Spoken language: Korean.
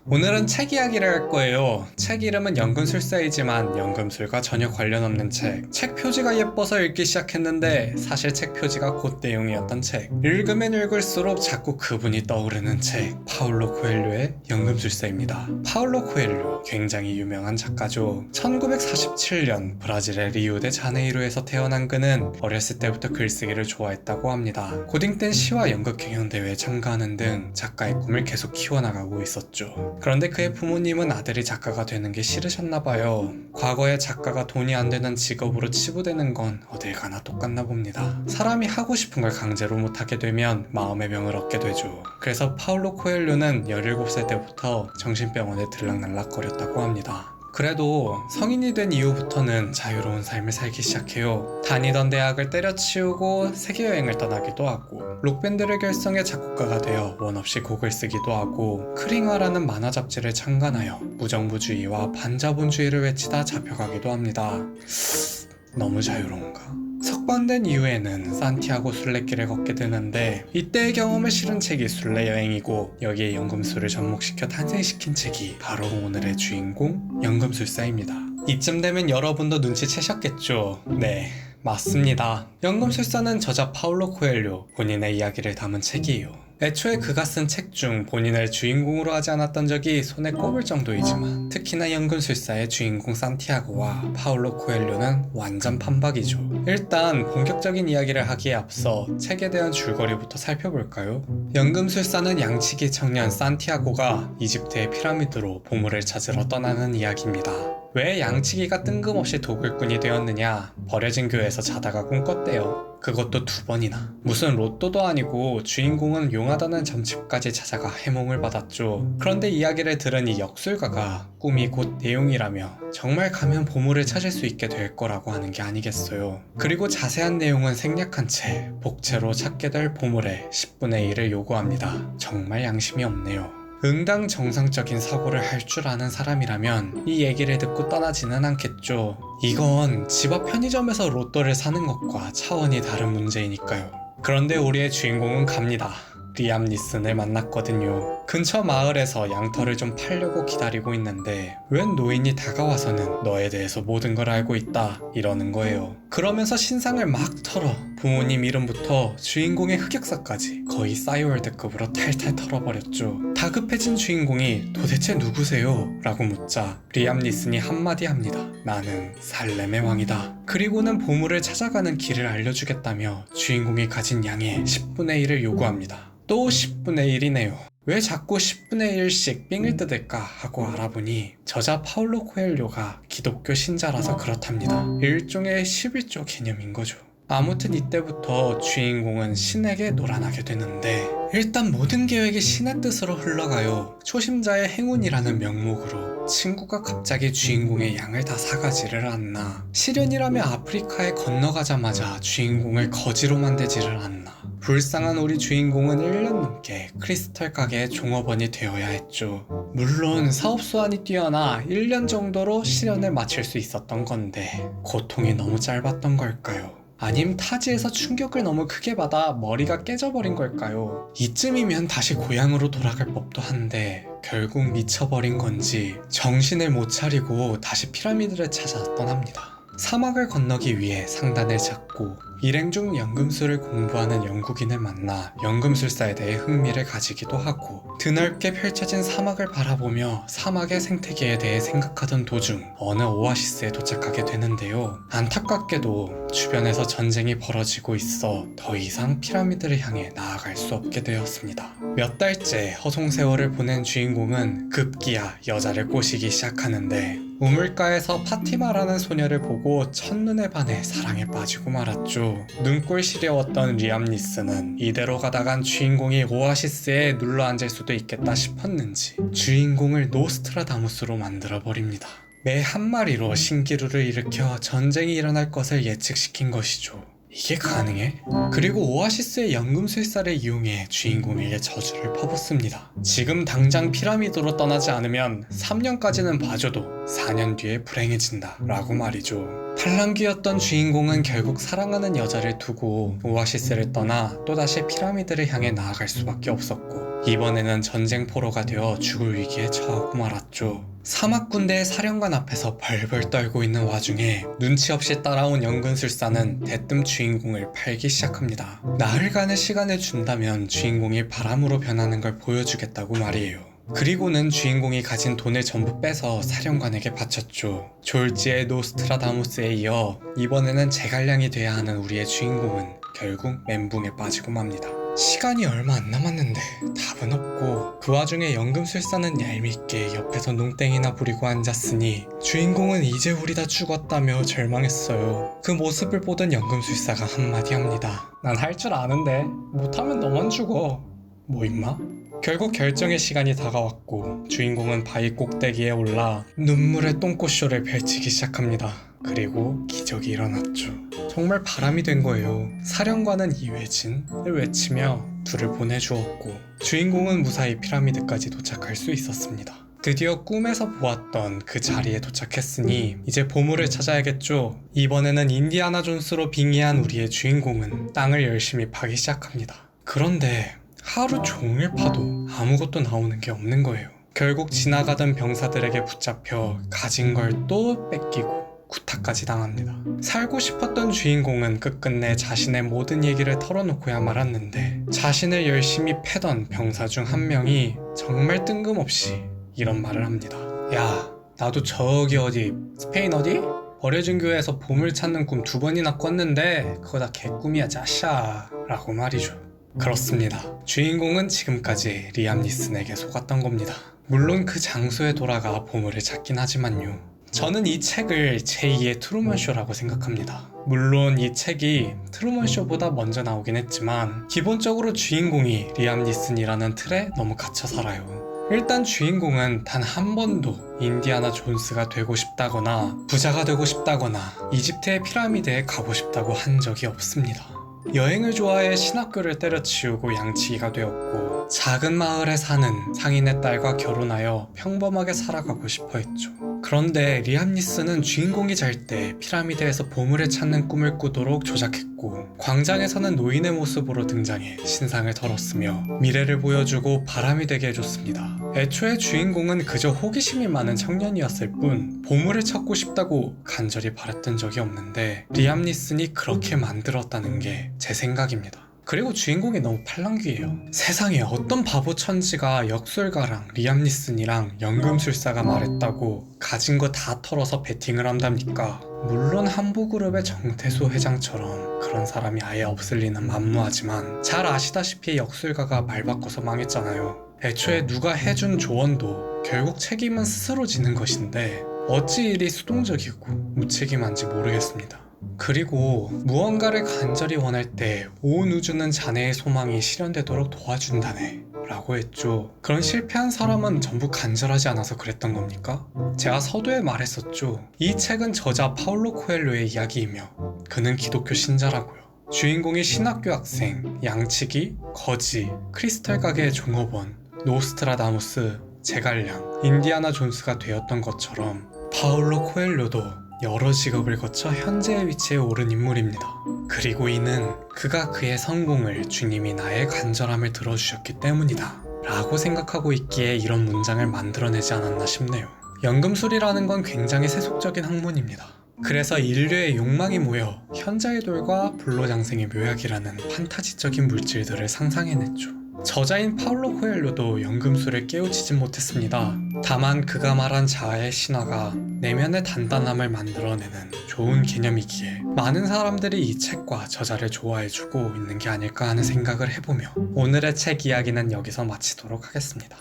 오늘은 책 이야기를 할 거예요. 책 이름은 연금술사이지만 연금술과 전혀 관련 없는 책. 책 표지가 예뻐서 읽기 시작했는데 사실 책 표지가 곧 내용이었던 책. 읽으면 읽을수록 자꾸 그분이 떠오르는 책. 파울로 코엘료의 연금술사입니다. 파울로 코엘료 굉장히 유명한 작가죠. 1947년 브라질의 리우데 자네이루에서 태어난 그는 어렸을 때부터 글쓰기를 좋아했다고 합니다. 고딩 땐 시와 연극 경연 대회에 참가하는 등 작가의 꿈을 계속 키워나가고 있었죠. 그런데 그의 부모님은 아들이 작가가 되는 게 싫으셨나봐요. 과거에 작가가 돈이 안 되는 직업으로 치부되는 건 어딜 가나 똑같나 봅니다. 사람이 하고 싶은 걸 강제로 못하게 되면 마음의 병을 얻게 되죠. 그래서 파울로 코엘료는 17살 때부터 정신병원에 들락날락거렸다고 합니다. 그래도 성인이 된 이후부터는 자유로운 삶을 살기 시작해요. 다니던 대학을 때려치우고 세계여행을 떠나기도 하고 록밴드를 결성해 작곡가가 되어 원 없이 곡을 쓰기도 하고 크링화라는 만화 잡지를 창간하여 무정부주의와 반자본주의를 외치다 잡혀가기도 합니다. 너무 자유로운가? 석방된 이후에는 산티아고 순례길을 걷게 되는데 이때의 경험을 실은 책이 순례여행이고 여기에 연금술을 접목시켜 탄생시킨 책이 바로 오늘의 주인공 연금술사입니다. 이쯤 되면 여러분도 눈치채셨겠죠? 네, 맞습니다. 연금술사는 저자 파울로 코엘료 본인의 이야기를 담은 책이에요. 애초에 그가 쓴 책 중 본인을 주인공으로 하지 않았던 적이 손에 꼽을 정도이지만 특히나 연금술사의 주인공 산티아고와 파울로 코엘료는 완전 판박이죠. 일단 본격적인 이야기를 하기에 앞서 책에 대한 줄거리부터 살펴볼까요? 연금술사는 양치기 청년 산티아고가 이집트의 피라미드로 보물을 찾으러 떠나는 이야기입니다. 왜 양치기가 뜬금없이 도굴꾼이 되었느냐? 버려진 교회에서 자다가 꿈꿨대요. 그것도 2번이나. 무슨 로또도 아니고 주인공은 용하다는 점집까지 찾아가 해몽을 받았죠. 그런데 이야기를 들은 이 역술가가 꿈이 곧 내용이라며 정말 가면 보물을 찾을 수 있게 될 거라고 하는 게 아니겠어요. 그리고 자세한 내용은 생략한 채 복채로 찾게 될 보물의 10분의 1을 요구합니다. 정말 양심이 없네요. 응당 정상적인 사고를 할 줄 아는 사람이라면 이 얘기를 듣고 떠나지는 않겠죠. 이건 집 앞 편의점에서 로또를 사는 것과 차원이 다른 문제이니까요. 그런데 우리의 주인공은 갑니다. 리암 니슨을 만났거든요. 근처 마을에서 양털을 좀 팔려고 기다리고 있는데 웬 노인이 다가와서는 너에 대해서 모든 걸 알고 있다 이러는 거예요. 그러면서 신상을 막 털어 부모님 이름부터 주인공의 흑역사까지 거의 싸이월드급으로 탈탈 털어버렸죠. 다급해진 주인공이 도대체 누구세요? 라고 묻자 리암 니슨이 한마디 합니다. 나는 살렘의 왕이다. 그리고는 보물을 찾아가는 길을 알려주겠다며 주인공이 가진 양의 10분의 1을 요구합니다. 또 10분의 1이네요. 왜 자꾸 10분의 1씩 삥을 뜯을까 하고 알아보니 저자 파울로 코엘료가 기독교 신자라서 그렇답니다. 일종의 11조 개념인 거죠. 아무튼 이때부터 주인공은 신에게 노란하게 되는데 일단 모든 계획이 신의 뜻으로 흘러가요. 초심자의 행운이라는 명목으로 친구가 갑자기 주인공의 양을 다 사가지를 않나. 시련이라며 아프리카에 건너가자마자 주인공을 거지로 만들지를 않나. 불쌍한 우리 주인공은 1년 넘게 크리스탈 가게의 종업원이 되어야 했죠. 물론 사업 수완이 뛰어나 1년 정도로 시련을 마칠 수 있었던 건데 고통이 너무 짧았던 걸까요? 아님 타지에서 충격을 너무 크게 받아 머리가 깨져버린 걸까요? 이쯤이면 다시 고향으로 돌아갈 법도 한데 결국 미쳐버린 건지 정신을 못 차리고 다시 피라미드를 찾아 떠납니다. 사막을 건너기 위해 상단을 찾고 일행 중 연금술을 공부하는 영국인을 만나 연금술사에 대해 흥미를 가지기도 하고 드넓게 펼쳐진 사막을 바라보며 사막의 생태계에 대해 생각하던 도중 어느 오아시스에 도착하게 되는데요. 안타깝게도 주변에서 전쟁이 벌어지고 있어 더 이상 피라미드를 향해 나아갈 수 없게 되었습니다. 몇 달째 허송세월을 보낸 주인공은 급기야 여자를 꼬시기 시작하는데 우물가에서 파티마라는 소녀를 보고 첫눈에 반해 사랑에 빠지고 말았죠. 눈꼴 시려웠던 리암 니슨은 이대로 가다간 주인공이 오아시스에 눌러앉을 수도 있겠다 싶었는지 주인공을 노스트라다무스로 만들어버립니다. 매 한 마리로 신기루를 일으켜 전쟁이 일어날 것을 예측시킨 것이죠. 이게 가능해? 그리고 오아시스의 연금술사를 이용해 주인공에게 저주를 퍼붓습니다. 지금 당장 피라미드로 떠나지 않으면 3년까지는 봐줘도 4년 뒤에 불행해진다 라고 말이죠. 팔랑귀였던 주인공은 결국 사랑하는 여자를 두고 오아시스를 떠나 또다시 피라미드를 향해 나아갈 수밖에 없었고, 이번에는 전쟁 포로가 되어 죽을 위기에 처하고 말았죠. 사막 군대의 사령관 앞에서 벌벌 떨고 있는 와중에 눈치 없이 따라온 연금술사는 대뜸 주인공을 팔기 시작합니다. 나흘간의 시간을 준다면 주인공이 바람으로 변하는 걸 보여주겠다고 말이에요. 그리고는 주인공이 가진 돈을 전부 빼서 사령관에게 바쳤죠. 졸지의 노스트라다무스에 이어 이번에는 제갈량이 돼야 하는 우리의 주인공은 결국 멘붕에 빠지고 맙니다. 시간이 얼마 안 남았는데 답은 없고, 그 와중에 연금술사는 얄밉게 옆에서 농땡이나 부리고 앉았으니 주인공은 이제 우리 다 죽었다며 절망했어요. 그 모습을 보던 연금술사가 한마디 합니다. 난 할 줄 아는데 못하면 너만 죽어. 뭐 임마? 결국 결정의 시간이 다가왔고 주인공은 바위 꼭대기에 올라 눈물의 똥꼬쇼를 펼치기 시작합니다. 그리고 기적이 일어났죠. 정말 바람이 된 거예요. 사령관은 이회진을 외치며 둘을 보내주었고 주인공은 무사히 피라미드까지 도착할 수 있었습니다. 드디어 꿈에서 보았던 그 자리에 도착했으니 이제 보물을 찾아야겠죠. 이번에는 인디아나 존스로 빙의한 우리의 주인공은 땅을 열심히 파기 시작합니다. 그런데 하루 종일 파도 아무것도 나오는 게 없는 거예요. 결국 지나가던 병사들에게 붙잡혀 가진 걸 또 뺏기고 구타까지 당합니다. 살고 싶었던 주인공은 끝끝내 자신의 모든 얘기를 털어놓고야 말았는데, 자신을 열심히 패던 병사 중 한 명이 정말 뜬금없이 이런 말을 합니다. 야, 나도 저기 어디 스페인 어디? 버려진 교회에서 보물 찾는 꿈 2번이나 꿨는데 그거 다 개꿈이야 짜샤 라고 말이죠. 그렇습니다. 주인공은 지금까지 리암 니슨에게 속았던 겁니다. 물론 그 장소에 돌아가 보물을 찾긴 하지만요. 저는 이 책을 제2의 트루먼쇼라고 생각합니다. 물론 이 책이 트루먼쇼보다 먼저 나오긴 했지만 기본적으로 주인공이 리암 니슨이라는 틀에 너무 갇혀 살아요. 일단 주인공은 단 한 번도 인디아나 존스가 되고 싶다거나 부자가 되고 싶다거나 이집트의 피라미드에 가고 싶다고 한 적이 없습니다. 여행을 좋아해 신학교를 때려치우고 양치기가 되었고, 작은 마을에 사는 상인의 딸과 결혼하여 평범하게 살아가고 싶어 했죠. 그런데 리암 니슨은 주인공이 잘 때 피라미드에서 보물을 찾는 꿈을 꾸도록 조작했고, 광장에서는 노인의 모습으로 등장해 신상을 털었으며 미래를 보여주고 바람이 되게 해줬습니다. 애초에 주인공은 그저 호기심이 많은 청년이었을 뿐 보물을 찾고 싶다고 간절히 바랬던 적이 없는데, 리암 니슨이 그렇게 만들었다는 게 제 생각입니다. 그리고 주인공이 너무 팔랑귀예요. 세상에 어떤 바보 천지가 역술가랑 리암 니슨이랑 연금술사가 말했다고 가진 거 다 털어서 베팅을 한답니까? 물론 한보그룹의 정태수 회장처럼 그런 사람이 아예 없을 리는 만무하지만, 잘 아시다시피 역술가가 말 바꿔서 망했잖아요. 애초에 누가 해준 조언도 결국 책임은 스스로 지는 것인데 어찌 이리 수동적이고 무책임한지 모르겠습니다. 그리고 무언가를 간절히 원할 때 온 우주는 자네의 소망이 실현되도록 도와준다네 라고 했죠. 그런 실패한 사람은 전부 간절하지 않아서 그랬던 겁니까? 제가 서두에 말했었죠. 이 책은 저자 파울로 코엘료의 이야기이며 그는 기독교 신자라고요. 주인공이 신학교 학생, 양치기, 거지, 크리스탈 가게의 종업원, 노스트라다무스, 제갈량, 인디아나 존스가 되었던 것처럼 파울로 코엘료도 여러 직업을 거쳐 현재의 위치에 오른 인물입니다. 그리고 이는 그가 그의 성공을 주님이 나의 간절함을 들어주셨기 때문이다 라고 생각하고 있기에 이런 문장을 만들어내지 않았나 싶네요. 연금술이라는 건 굉장히 세속적인 학문입니다. 그래서 인류의 욕망이 모여 현자의 돌과 불로장생의 묘약이라는 판타지적인 물질들을 상상해냈죠. 저자인 파울로 코엘료도 연금술을 깨우치진 못했습니다. 다만 그가 말한 자아의 신화가 내면의 단단함을 만들어내는 좋은 개념이기에 많은 사람들이 이 책과 저자를 좋아해주고 있는 게 아닐까 하는 생각을 해보며 오늘의 책 이야기는 여기서 마치도록 하겠습니다.